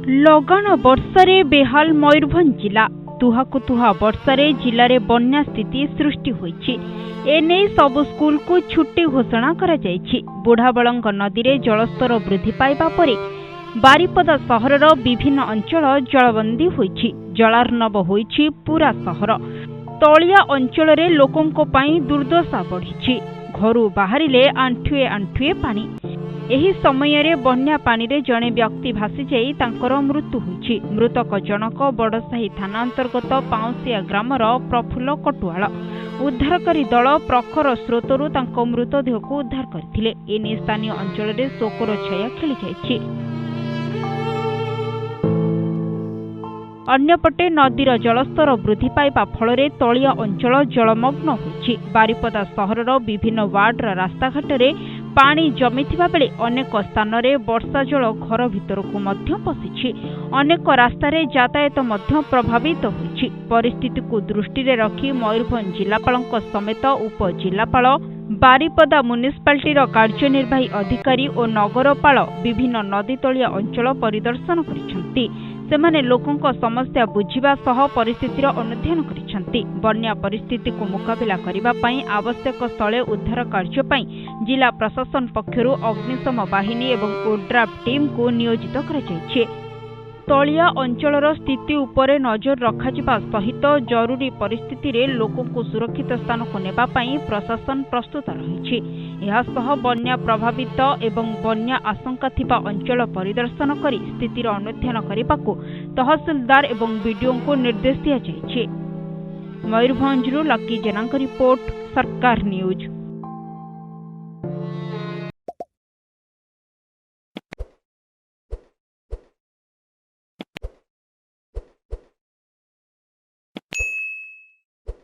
लगाण वर्षरे बेहाल मयूरभंज जिला तुहाकु तुहा वर्षरे जिले बन्या स्थिति सृष्टि होईछि। एने सबु स्कूल को छुट्टी घोषणा करा जायछि। बुढ़ाबलंग नदी रे जलस्तर वृद्धि पाइबा परे बारिपदा सहरर विभिन्न अंचल जलबंदी होईछि। जलार्णव होईछि पूरा सहर। तलिया अंचल रे लोकंको पई दुर्दशा बढ़िछि। घरु बाहरिले आंठुए आंठुए पानी। एही समय रे बन्या पानी रे जणे व्यक्ति भासी जाई तांकर मृत्यु होईछि। मृतक जनक बड़साही थाना अंतर्गत पाउसिया ग्रामर प्रफुल्ल कटुआल। उद्धारकारी दल प्रखर स्रोतरु तांको मृतदेह को उद्धार करथिले। एने स्थानीय अंचल रे शोकर छाया खेली जायछि। अन्यपटे नदीर जलस्तर वृद्धि पाइबा फल तलिया अंचल जलमग्न होईछि। बारिपदा सहरर विभिन्न वार्डर रास्ताघाट रे पानी जमिथिबा बेले अनेक स्थान रे वर्षा जल घर भितरकु मध्य पसिछि। अनेक रास्ता रे यातायात मध्य प्रभावित होईछि। परिस्थिति को दृष्टि रे रखी मयूरभंज जिलापालक समेत उपजिलापाल बारिपदा म्युनिसिपालिटीर कार्यनिर्वाही अधिकारी और नगरपाल विभिन्न नदी तलिया अंचल परिदर्शन करिसेंति। सेमाने लोकंक समस्या बुझिबा सह परिस्थितिर अनुध्यान करिसेंति। बन्या परिस्थिति को मुकाबिला करिबा पई आवश्यक स्थले उद्धार कार्य पई जिला प्रशासन पक्षरु अग्निशम बाहिनी एवं ओड्राफ टीम को नियोजित करा जायछि। तलिया अंचलर स्थिति उपरे नजर रखाजिबा सहित जरूरी परिस्थिति रे लोकों को सुरक्षित स्थान को नेबा पई प्रशासन प्रस्तुत रहिछि। एहा सह बन्या प्रभावित एवं बन्या आशंका थिबा अंचल परिदर्शन करी स्थितिर अनुध्यान करिबाकू तहसीलदार एवं बीडीओ को निर्देश दिया जायछि। मयूरभंजरु लकी जेनांक रिपोर्ट, सरकार न्यूज।